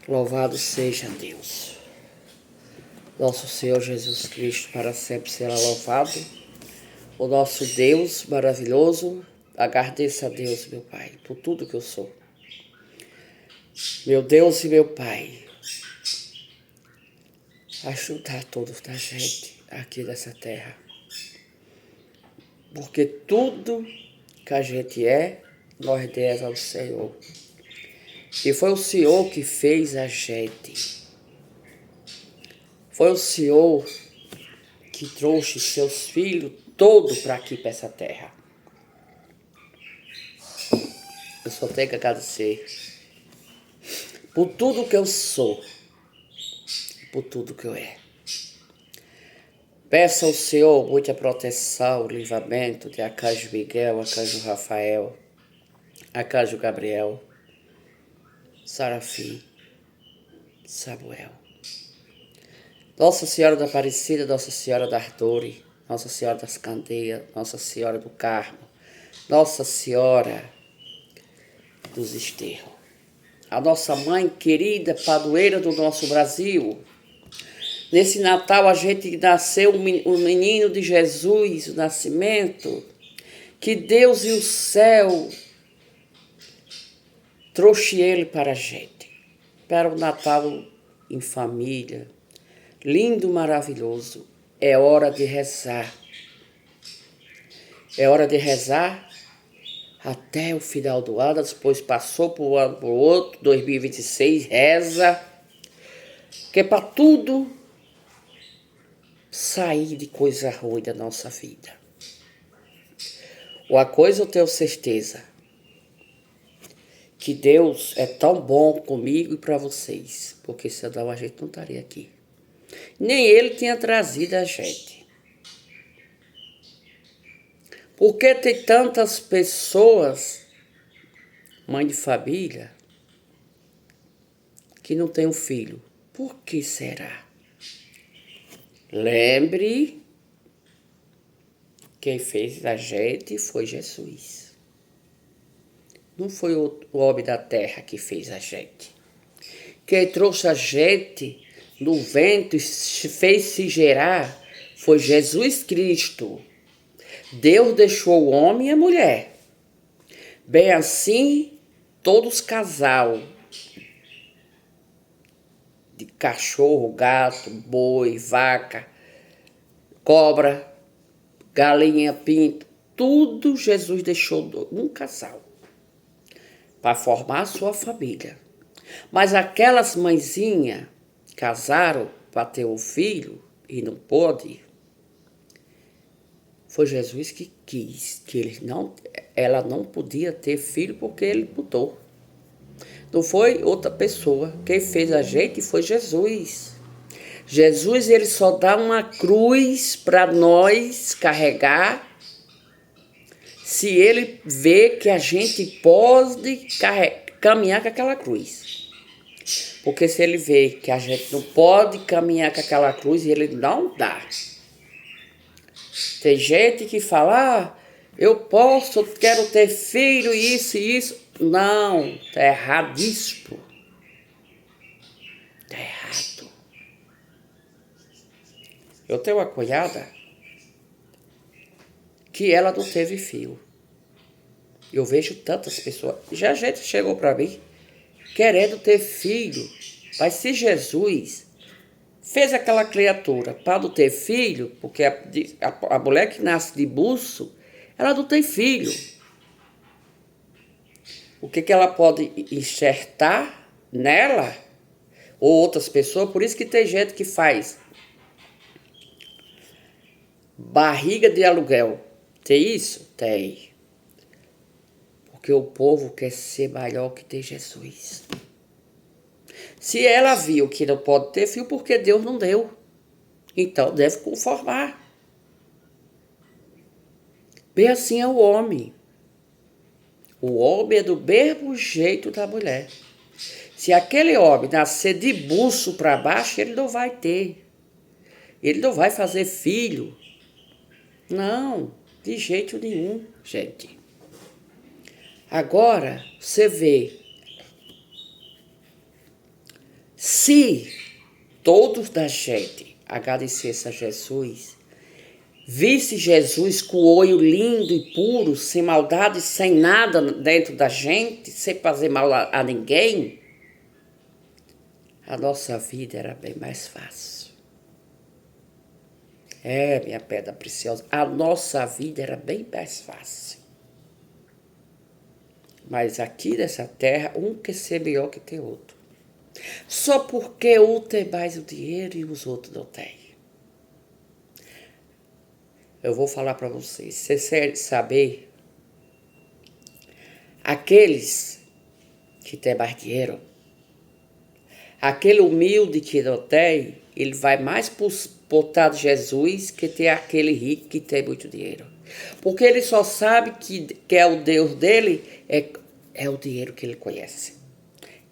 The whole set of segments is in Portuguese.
Louvado seja Deus. Nosso Senhor Jesus Cristo, para sempre será louvado. O nosso Deus maravilhoso, agradeço a Deus, meu Pai, por tudo que eu sou. Meu Deus e meu Pai, ajudar todos da gente aqui nessa terra. Porque tudo que a gente é, nós demos ao Senhor. E foi o Senhor que fez a gente. Foi o Senhor que trouxe seus filhos todos para aqui, para essa terra. Eu só tenho que agradecer por tudo que eu sou, por tudo que eu é. Peço ao Senhor muita proteção, livramento de Arcanjo Miguel, Arcanjo Rafael, Arcanjo Gabriel, Sarafim, Samuel. Nossa Senhora da Aparecida, Nossa Senhora da Ardore, Nossa Senhora das Candeias, Nossa Senhora do Carmo, Nossa Senhora dos Esterros. A nossa mãe querida, padroeira do nosso Brasil. Nesse Natal a gente nasceu o menino de Jesus, o nascimento, que Deus e o céu trouxe ele para a gente. Para o Natal em família, lindo, maravilhoso. É hora de rezar. É hora de rezar até o final do ano, depois passou para o ano para o outro, 2026, reza, que é para tudo sair de coisa ruim da nossa vida. Uma coisa eu tenho certeza, que Deus é tão bom comigo e para vocês, porque senão a gente não estaria aqui. Nem Ele tinha trazido a gente. Por que tem tantas pessoas, mãe de família, que não tem um filho? Por que será? Lembre, quem fez a gente foi Jesus. Não foi o homem da terra que fez a gente. Quem trouxe a gente no vento e fez se gerar foi Jesus Cristo. Deus deixou o homem e a mulher. Bem assim, todos casal. De cachorro, gato, boi, vaca, cobra, galinha, pinto. Tudo Jesus deixou num casal. Para formar a sua família. Mas aquelas mãezinhas casaram para ter um filho e não pôde. Foi Jesus que quis, que ela não podia ter filho porque ele botou. Não foi outra pessoa. Quem fez a gente foi Jesus. Jesus, ele só dá uma cruz para nós carregar se ele vê que a gente pode caminhar com aquela cruz. Porque se ele vê que a gente não pode caminhar com aquela cruz, ele não dá. Tem gente que fala, eu posso, quero ter filho, isso e isso. Não, tá erradíssimo. Tá errado. Eu tenho uma cunhada que ela não teve filho. Eu vejo tantas pessoas. Já gente chegou para mim querendo ter filho. Mas se Jesus fez aquela criatura para não ter filho, porque a mulher que nasce de buço, ela não tem filho. O que ela pode enxertar nela ou outras pessoas? Por isso que tem gente que faz barriga de aluguel. Tem isso? Tem. Porque o povo quer ser maior que ter Jesus. Se ela viu que não pode ter filho, porque Deus não deu. Então deve conformar. Bem assim é o homem. O homem é do mesmo jeito da mulher. Se aquele homem nascer de buço para baixo, ele não vai ter. Ele não vai fazer filho. Não, de jeito nenhum, gente. Agora, você vê Se todos da gente agradecessem a Jesus, visse Jesus com o olho lindo e puro, sem maldade, sem nada dentro da gente, sem fazer mal a ninguém, a nossa vida era bem mais fácil. É, minha pedra preciosa, a nossa vida era bem mais fácil. Mas aqui nessa terra, um quer ser melhor que tem outro. Só porque um tem mais o dinheiro e os outros não têm. Eu vou falar para vocês, vocês querem saber? Aqueles que têm mais dinheiro, aquele humilde que não tem, ele vai mais botar de Jesus que ter aquele rico que tem muito dinheiro. Porque ele só sabe que é o Deus dele, é o dinheiro que ele conhece.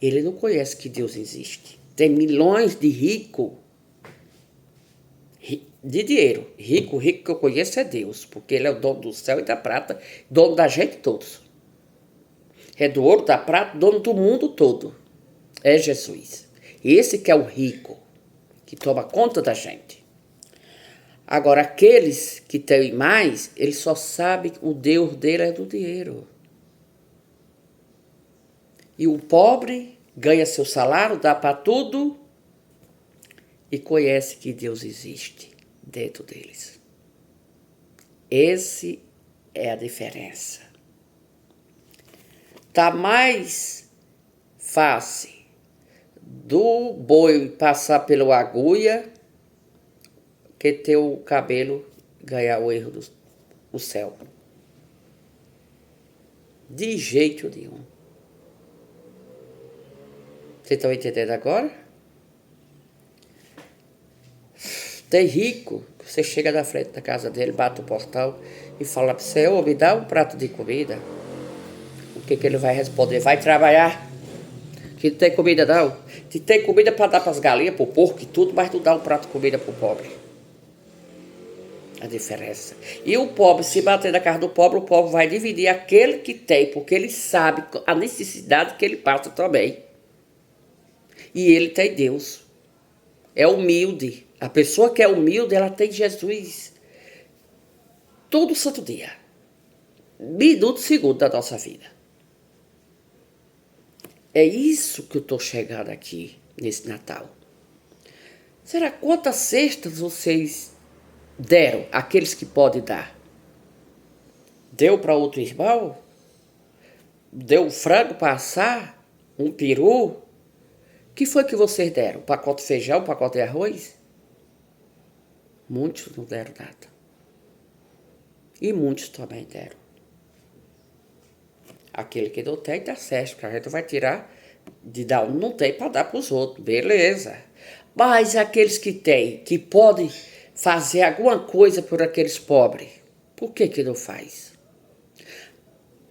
Ele não conhece que Deus existe. Tem milhões de ricos de dinheiro. Rico que eu conheço é Deus, porque ele é o dono do céu e da prata, dono da gente todos. É do ouro, da prata, dono do mundo todo. É Jesus. Esse que é o rico, que toma conta da gente. Agora, aqueles que têm mais, eles só sabem que o Deus dele é do dinheiro. E o pobre ganha seu salário, dá para tudo e conhece que Deus existe dentro deles. Essa é a diferença. Tá mais fácil do boi passar pela agulha que ter o cabelo ganhar o erro do céu. De jeito nenhum. Vocês estão entendendo agora? Tem rico, você chega na frente da casa dele, bate o portão e fala para você, ô, me dá um prato de comida. O que ele vai responder? Vai trabalhar. Que não tem comida não. Se tem comida para dar para as galinhas, para o porco e tudo, mas não dá um prato de comida para o pobre. A diferença. E o pobre, se bater na casa do pobre, o pobre vai dividir aquele que tem, porque ele sabe a necessidade que ele passa também. E ele tem Deus. É humilde. A pessoa que é humilde, ela tem Jesus todo santo dia. Minuto, segundo da nossa vida. É isso que eu estou chegando aqui nesse Natal. Será quantas cestas vocês deram, aqueles que podem dar? Deu para outro irmão? Deu um frango para assar? Um peru? Que foi que vocês deram? Um pacote de feijão, um pacote de arroz? Muitos não deram nada. E muitos também deram. Aquele que não tem, tá certo, porque a gente vai tirar de dar um não tem para dar para os outros. Beleza. Mas aqueles que têm, que podem fazer alguma coisa por aqueles pobres, por que não faz?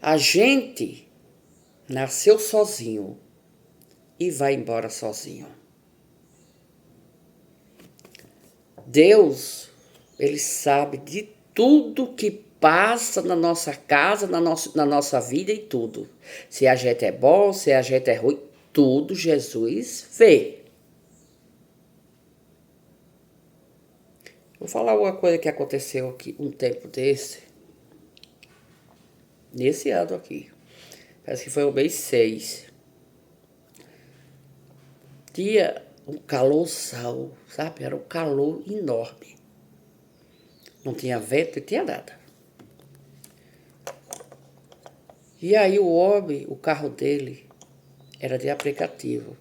A gente nasceu sozinho e vai embora sozinho. Deus, ele sabe de tudo que passa na nossa casa, na nossa vida e tudo. Se a gente é bom, se a gente é ruim, tudo Jesus vê. Vou falar uma coisa que aconteceu aqui um tempo nesse ano aqui. Parece que foi o mês 6. Tinha um calorzão, sabe? Era um calor enorme. Não tinha vento, não tinha nada. E aí o homem, o carro dele, era de aplicativo.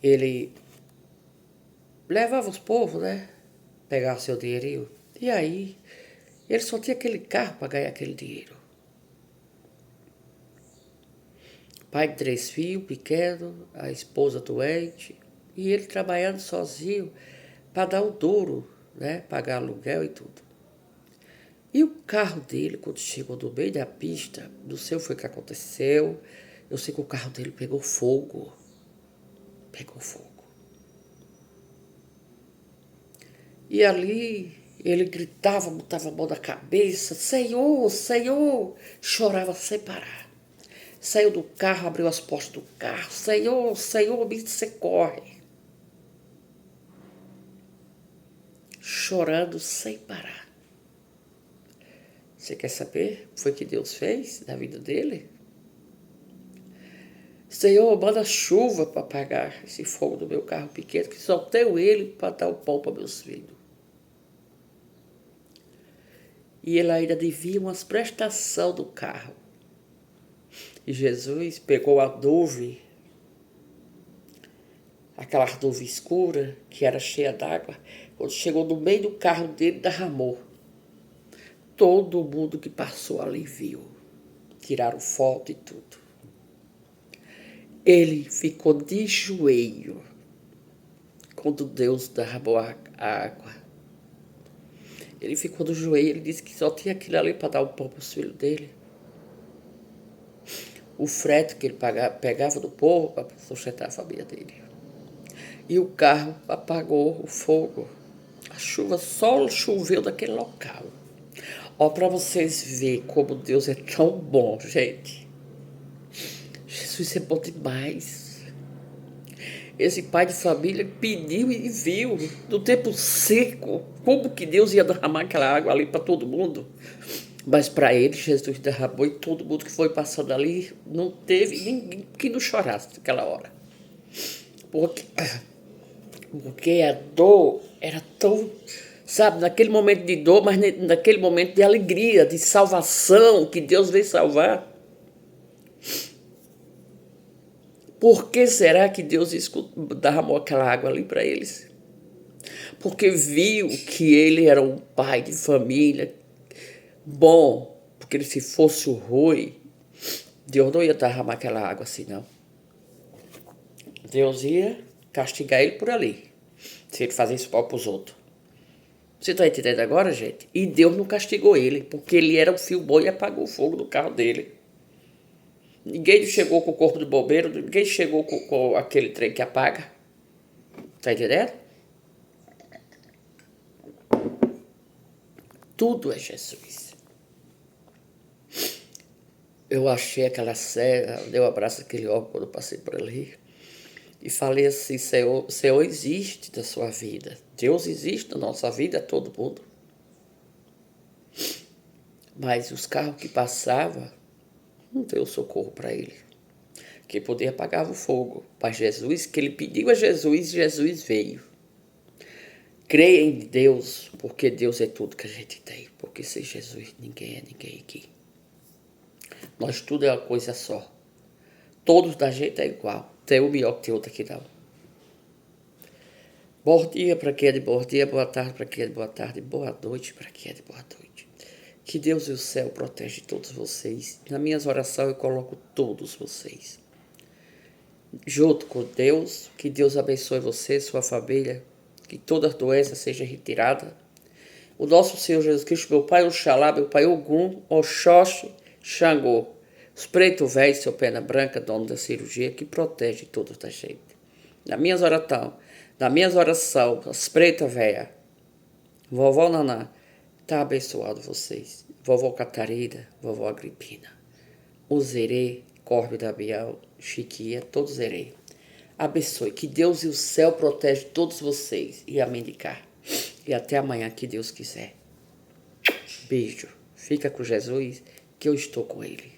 Ele levava os povos, né? Pegava seu dinheirinho. E aí, ele só tinha aquele carro para ganhar aquele dinheiro. Pai de 3 filhos, pequeno, a esposa doente. E ele trabalhando sozinho para dar o duro, né? Pagar aluguel e tudo. E o carro dele, quando chegou no meio da pista, não sei o que foi que aconteceu. Eu sei que o carro dele pegou fogo. Pegou fogo. E ali ele gritava, botava a mão na cabeça, Senhor, Senhor, chorava sem parar. Saiu do carro, abriu as portas do carro. Senhor, Senhor, me socorre. Chorando sem parar. Você quer saber o que foi que Deus fez na vida dele? Senhor, manda chuva para apagar esse fogo do meu carro pequeno, que só tenho ele para dar o pão para meus filhos. E ele ainda devia umas prestações do carro. E Jesus pegou a nuvem, aquela nuvem escura, que era cheia d'água, quando chegou no meio do carro dele, derramou. Todo mundo que passou ali viu. Tiraram foto e tudo. Ele ficou de joelho quando Deus derramou a água. Ele ficou do joelho, ele disse que só tinha aquilo ali para dar o pão para os filhos dele. O frete que ele pegava do povo para sustentar a família dele. E o carro apagou o fogo. A chuva só choveu naquele local. Ó, para vocês verem como Deus é tão bom, gente. Jesus é bom demais. Esse pai de família pediu e viu, no tempo seco, como que Deus ia derramar aquela água ali para todo mundo. Mas para ele, Jesus derramou e todo mundo que foi passando ali, não teve ninguém que não chorasse naquela hora. Porque a dor era tão, sabe, naquele momento de dor, mas naquele momento de alegria, de salvação, que Deus veio salvar. Por que será que Deus derramou aquela água ali para eles? Porque viu que ele era um pai de família bom, porque se fosse o ruim, Deus não ia derramar aquela água assim, não. Deus ia castigar ele por ali, se ele fazesse mal para os outros. Você está entendendo agora, gente? E Deus não castigou ele, porque ele era um filho bom e apagou o fogo do carro dele. Ninguém chegou com o corpo de bombeiro, ninguém chegou com aquele trem que apaga. Tá entendendo? Tudo é Jesus. Eu achei aquela cena, dei um abraço àquele homem quando eu passei por ali. E falei assim, Senhor, Senhor existe na sua vida. Deus existe na nossa vida, todo mundo. Mas os carros que passavam, não deu socorro para ele. Quem podia apagava o fogo. Mas Jesus, que ele pediu a Jesus, Jesus veio. Creia em Deus, porque Deus é tudo que a gente tem. Porque sem Jesus ninguém é ninguém aqui. Nós tudo é uma coisa só. Todos da gente é igual. Tem um melhor que tem outro aqui não. Bom dia para quem é de bom dia, boa tarde para quem é de boa tarde, boa noite para quem é de boa noite. Que Deus e o céu protege todos vocês. Nas minhas orações eu coloco todos vocês. Junto com Deus, que Deus abençoe você, sua família, que toda doença seja retirada. O nosso Senhor Jesus Cristo, meu Pai Oxalá, meu Pai Ogum, Oxóssi, Xangô, os pretos velhos, seu pena branca, dono da cirurgia, que protege todos da gente. Nas minhas orações, as pretas velhas, vovó Naná, tá abençoado vocês. Vovó Catarina, vovó Agripina, o Zerê, Corbe da Bial, Chiquinha, todos Zerê. Abençoe, que Deus e o céu protege todos vocês. E amém de cá. E até amanhã, que Deus quiser. Beijo. Fica com Jesus, que eu estou com ele.